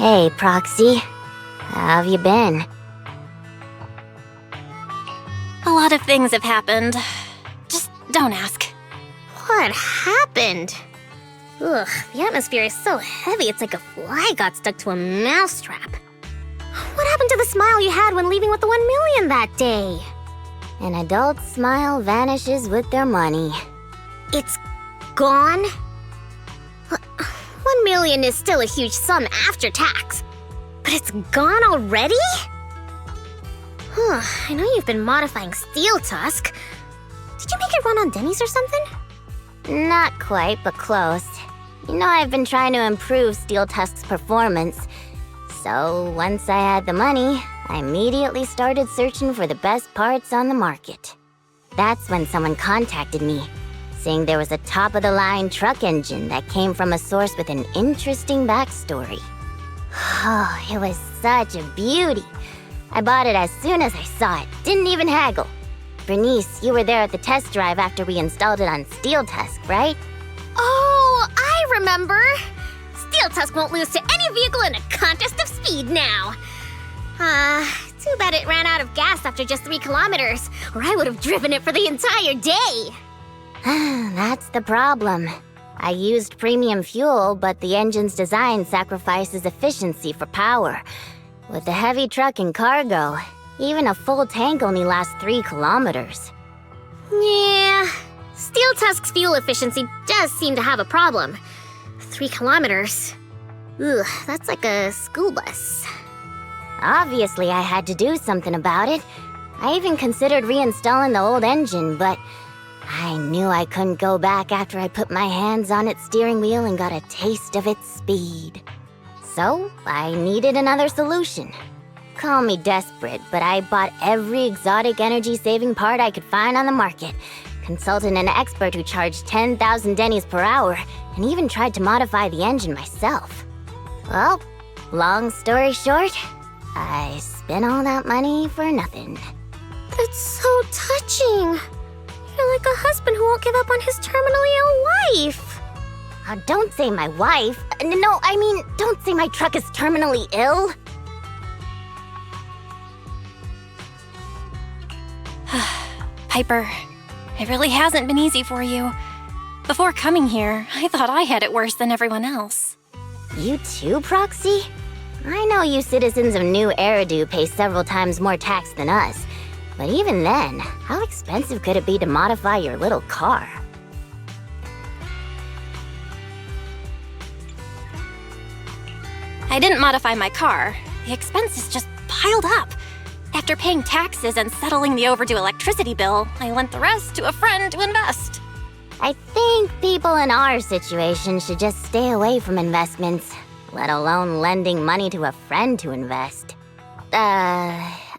Hey, Proxy. How have you been? A lot of things have happened. Just don't ask. What happened? Ugh, the atmosphere is so heavy it's like a fly got stuck to a mousetrap. What happened to the smile you had when leaving with the 1 million that day? An adult's smile vanishes with their money. It's gone? 1 million is still a huge sum after tax. But it's gone already? I know you've been modifying Steel Tusk. Did you make it run on Dennies or something? Not quite, but close. You know, I've been trying to improve Steel Tusk's performance. So once I had the money, I immediately started searching for the best parts on the market. That's when someone contacted me, saying there was a top-of-the-line truck engine that came from a source with an interesting backstory. Oh, it was such a beauty. I bought it as soon as I saw it, didn't even haggle. Burnice, you were there at the test drive after we installed it on Steel Tusk, right? Oh, I remember! Steel Tusk won't lose to any vehicle in a contest of speed now. Too bad it ran out of gas after just 3 kilometers, or I would have driven it for the entire day. That's the problem. I used premium fuel, but the engine's design sacrifices efficiency for power. With a heavy truck and cargo, even a full tank only lasts 3 kilometers. Yeah, Steel Tusk's fuel efficiency does seem to have a problem. 3 kilometers. Ugh, that's like a school bus. Obviously, I had to do something about it. I even considered reinstalling the old engine, but I knew I couldn't go back after I put my hands on its steering wheel and got a taste of its speed. So, I needed another solution. Call me desperate, but I bought every exotic energy-saving part I could find on the market, consulted an expert who charged 10,000 Dennies per hour, and even tried to modify the engine myself. Well, long story short, I spent all that money for nothing. That's so touching. You're like a husband who won't give up on his terminally ill wife. Don't say my wife. No, I mean, don't say my truck is terminally ill. Piper, it really hasn't been easy for you. Before coming here, I thought I had it worse than everyone else. You too, Proxy? I know you citizens of New Eridu pay several times more tax than us. But even then, how expensive could it be to modify your little car? I didn't modify my car. The expenses just piled up. After paying taxes and settling the overdue electricity bill, I lent the rest to a friend to invest. I think people in our situation should just stay away from investments, let alone lending money to a friend to invest.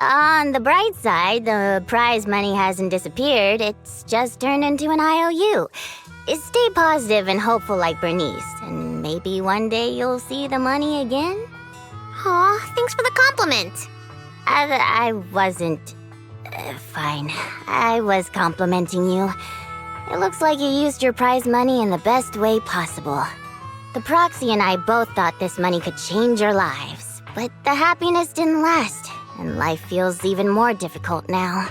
On the bright side, the prize money hasn't disappeared, it's just turned into an IOU. Stay positive and hopeful like Burnice, and maybe one day you'll see the money again? Aw, thanks for the compliment. I wasn't... fine. I was complimenting you. It looks like you used your prize money in the best way possible. The Proxy and I both thought this money could change our lives, but the happiness didn't last, and life feels even more difficult now.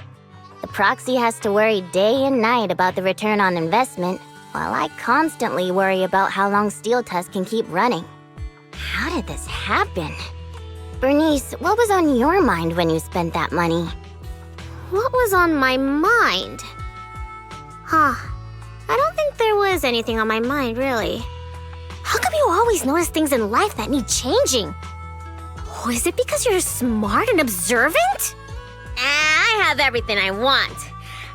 The Proxy has to worry day and night about the return on investment, while I constantly worry about how long Steel Tusk can keep running. How did this happen? Burnice, what was on your mind when you spent that money? What was on my mind? I don't think there was anything on my mind, really. How come you always notice things in life that need changing? Oh, is it because you're smart and observant? I have everything I want.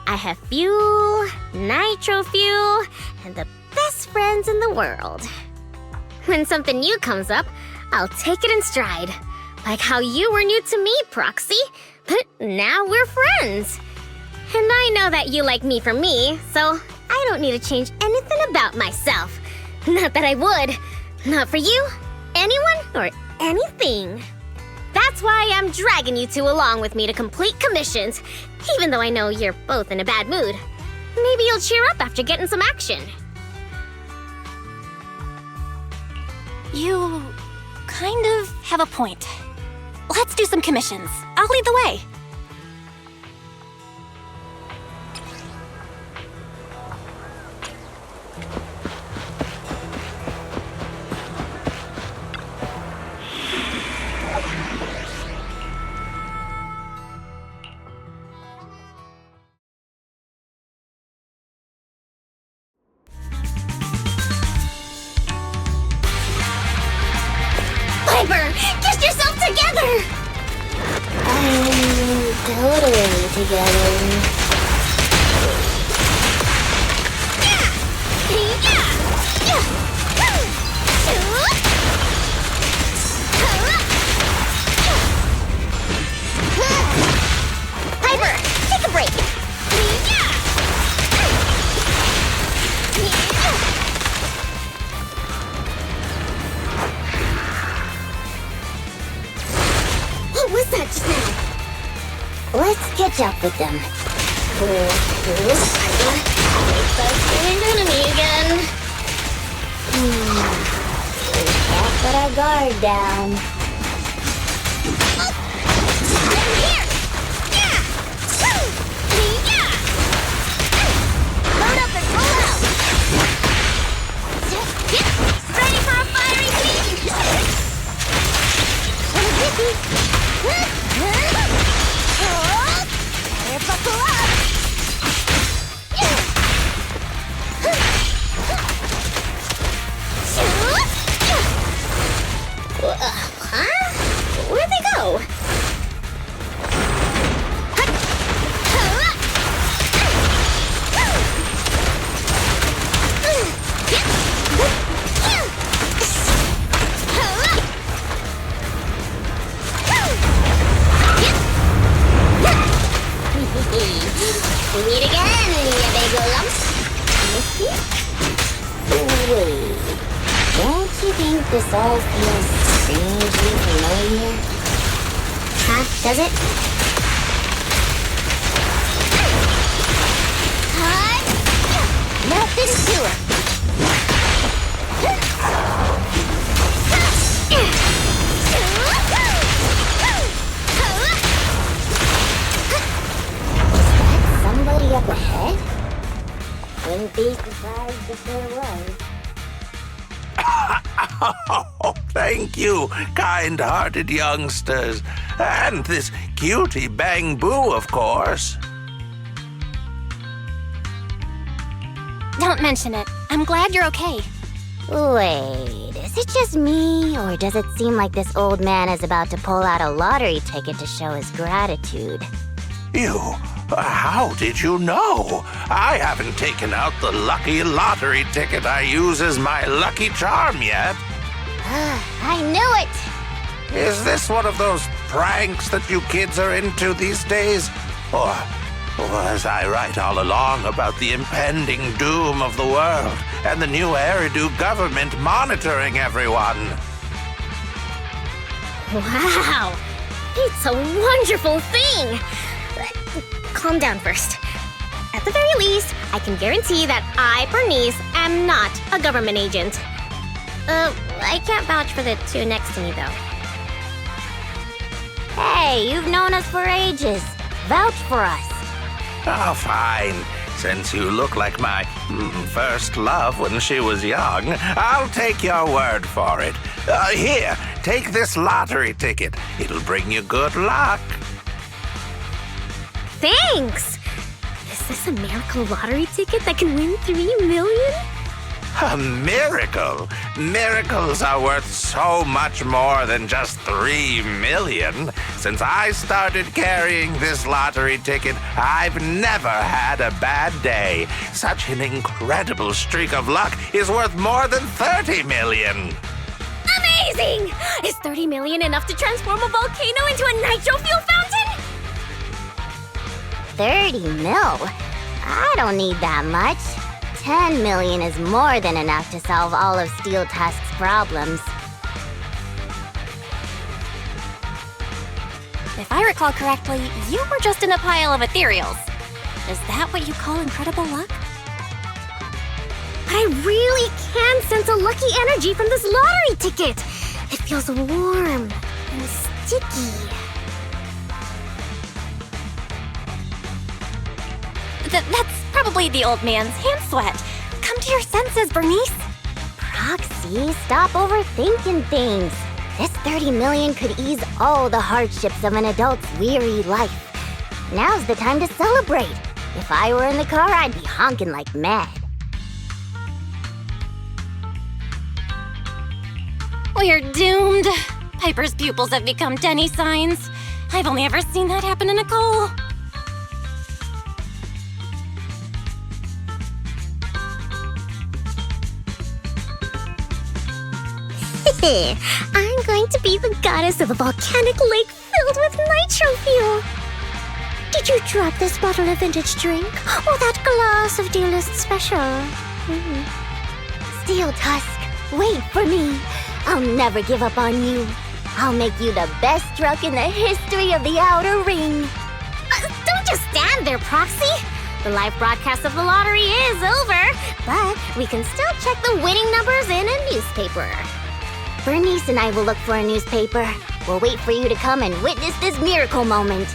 I have fuel, nitro fuel, and the best friends in the world. When something new comes up, I'll take it in stride. Like how you were new to me, Proxy, but now we're friends. And I know that you like me for me, so I don't need to change anything about myself. Not that I would. Not for you, anyone, or anything. That's why I'm dragging you two along with me to complete commissions, even though I know you're both in a bad mood. Maybe you'll cheer up after getting some action. You kind of have a point. Let's do some commissions. I'll lead the way. Piper, get yourself together! I'm totally together. Piper, take a break. What was that just now? Let's catch up with them. Enemy again. We can't put our guard down. Load up and roll out. Ready for a fiery beam. Better buckle up. Huh? Where'd they go? We meet again, you big lump. Wait, don't you think this all feels strangely familiar? Huh? Does it? Nothing to it. Somebody up ahead? Wouldn't be surprised if there was. Oh, thank you, kind-hearted youngsters. And this cutie Bang Boo, of course. Don't mention it. I'm glad you're okay. Wait, is it just me, or does it seem like this old man is about to pull out a lottery ticket to show his gratitude? How did you know? I haven't taken out the lucky lottery ticket I use as my lucky charm yet. I knew it! Is this one of those pranks that you kids are into these days? Or was I right all along about the impending doom of the world and the new Eridu government monitoring everyone? Wow! It's a wonderful thing! Calm down first. At the very least, I can guarantee that I, Burnice, am not a government agent. I can't vouch for the two next to me, though. Hey, you've known us for ages. Vouch for us. Oh, fine. Since you look like my first love when she was young, I'll take your word for it. Here, take this lottery ticket. It'll bring you good luck. Thanks! Is this a miracle lottery ticket that can win 3 million? A miracle? Miracles are worth so much more than just 3 million. Since I started carrying this lottery ticket, I've never had a bad day. Such an incredible streak of luck is worth more than 30 million. Amazing! Is 30 million enough to transform a volcano into a nitro fuel fountain? 30 mil? I don't need that much. 10 million is more than enough to solve all of Steel Tusk's problems. If I recall correctly, you were just in a pile of ethereals. Is that what you call incredible luck? I really can sense a lucky energy from this lottery ticket. It feels warm and sticky. That's probably the old man's hand sweat. Come to your senses, Burnice. Proxy, stop overthinking things. This 30 million could ease all the hardships of an adult's weary life. Now's the time to celebrate. If I were in the car, I'd be honking like mad. We're doomed. Piper's pupils have become Dennies signs. I've only ever seen that happen to Nicole. I'm going to be the goddess of a volcanic lake filled with nitro fuel. Did you drop this bottle of vintage drink or that glass of dearest special? Steel Tusk, wait for me. I'll never give up on you. I'll make you the best truck in the history of the Outer Ring. Don't just stand there, Proxy. The live broadcast of the lottery is over, but we can still check the winning numbers in a newspaper. Burnice and I will look for a newspaper. We'll wait for you to come and witness this miracle moment.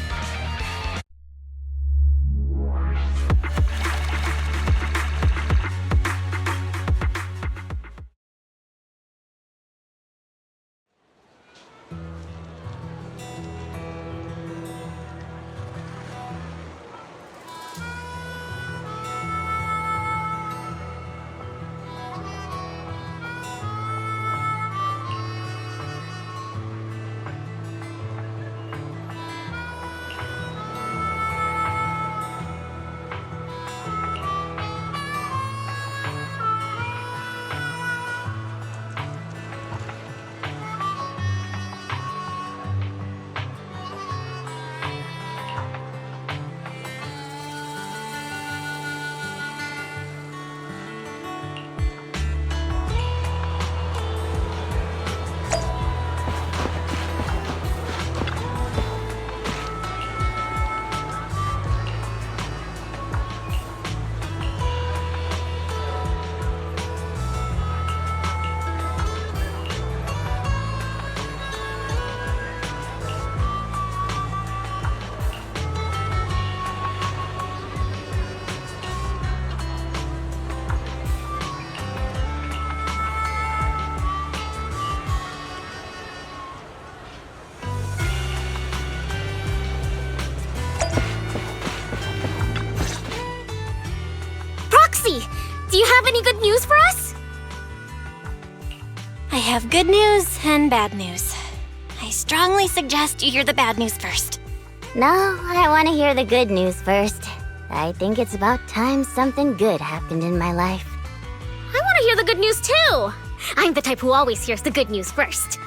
Do you have any good news for us? I have good news and bad news. I strongly suggest you hear the bad news first. No, I want to hear the good news first. I think it's about time something good happened in my life. I want to hear the good news too. I'm the type who always hears the good news first.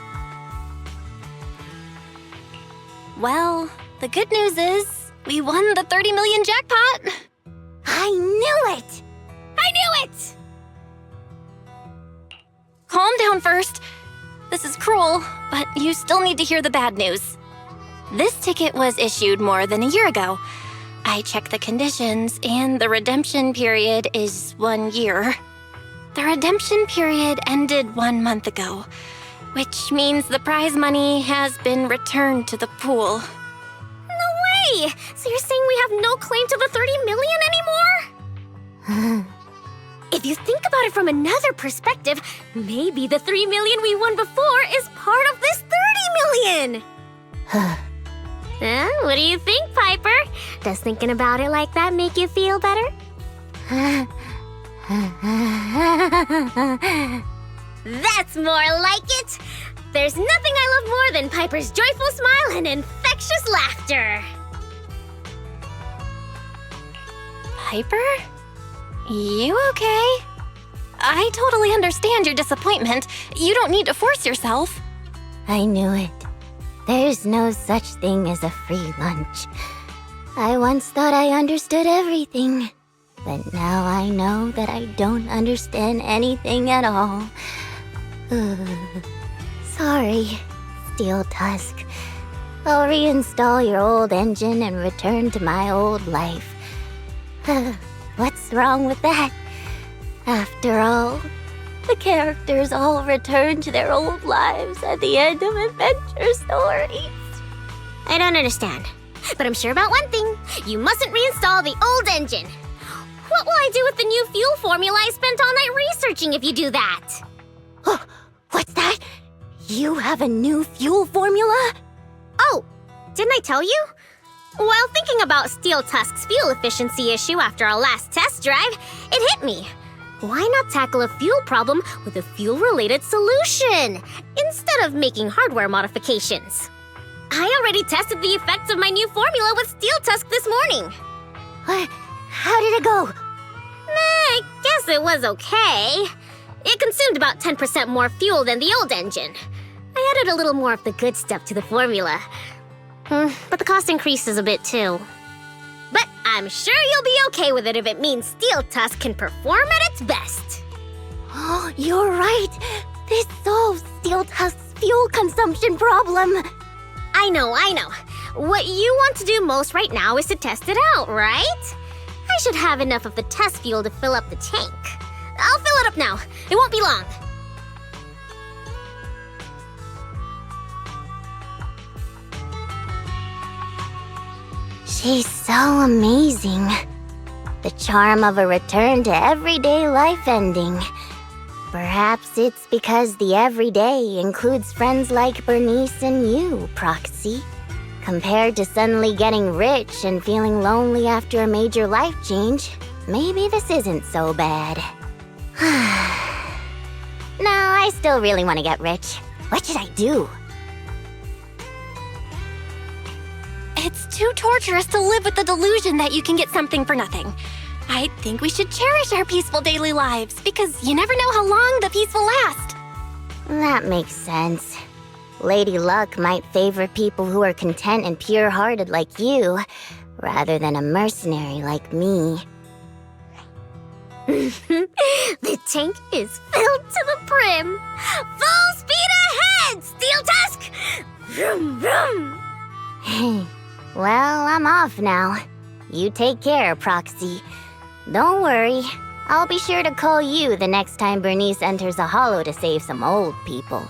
Well, the good news is we won the 30 million jackpot. I knew it! I knew it! Calm down first. This is cruel, but you still need to hear the bad news. This ticket was issued more than a year ago. I checked the conditions, and the redemption period is 1 year. The redemption period ended 1 month ago, which means the prize money has been returned to the pool. No way! So you're saying we have no claim to the 30 million anymore? If you think about it from another perspective, maybe the 3 million we won before is part of this 30 million! What do you think, Piper? Does thinking about it like that make you feel better? That's more like it! There's nothing I love more than Piper's joyful smile and infectious laughter! Piper? You okay? I totally understand your disappointment. You don't need to force yourself. I knew it. There's no such thing as a free lunch. I once thought I understood everything, but now I know that I don't understand anything at all. Sorry, Steel Tusk. I'll reinstall your old engine and return to my old life. What's wrong with that? After all, The characters all return to their old lives at the end of adventure stories. I don't understand. But I'm sure about one thing. You mustn't reinstall the old engine. What will I do with the new fuel formula I spent all night researching if you do that? Oh, what's that? You have a new fuel formula? Oh, didn't I tell you? While thinking about Steel Tusk's fuel efficiency issue after our last test drive, it hit me. Why not tackle a fuel problem with a fuel-related solution, instead of making hardware modifications? I already tested the effects of my new formula with Steel Tusk this morning. How did it go? I guess it was okay. It consumed about 10% more fuel than the old engine. I added a little more of the good stuff to the formula. But the cost increases a bit too. But I'm sure you'll be okay with it if it means Steel Tusk can perform at its best. Oh, you're right. This solves Steel Tusk's fuel consumption problem. I know. What you want to do most right now is to test it out, right? I should have enough of the test fuel to fill up the tank. I'll fill it up now. It won't be long. She's so amazing. The charm of a return to everyday life ending. Perhaps it's because the everyday includes friends like Burnice and you, Proxy. Compared to suddenly getting rich and feeling lonely after a major life change, maybe this isn't so bad. No, I still really want to get rich. What should I do? It's too torturous to live with the delusion that you can get something for nothing. I think we should cherish our peaceful daily lives, because you never know how long the peace will last. That makes sense. Lady Luck might favor people who are content and pure-hearted like you, rather than a mercenary like me. The tank is filled to the brim. Full speed ahead, Steel Tusk! Vroom, vroom. Well, I'm off now. You take care, Proxy. Don't worry. I'll be sure to call you the next time Burnice enters a hollow to save some old people.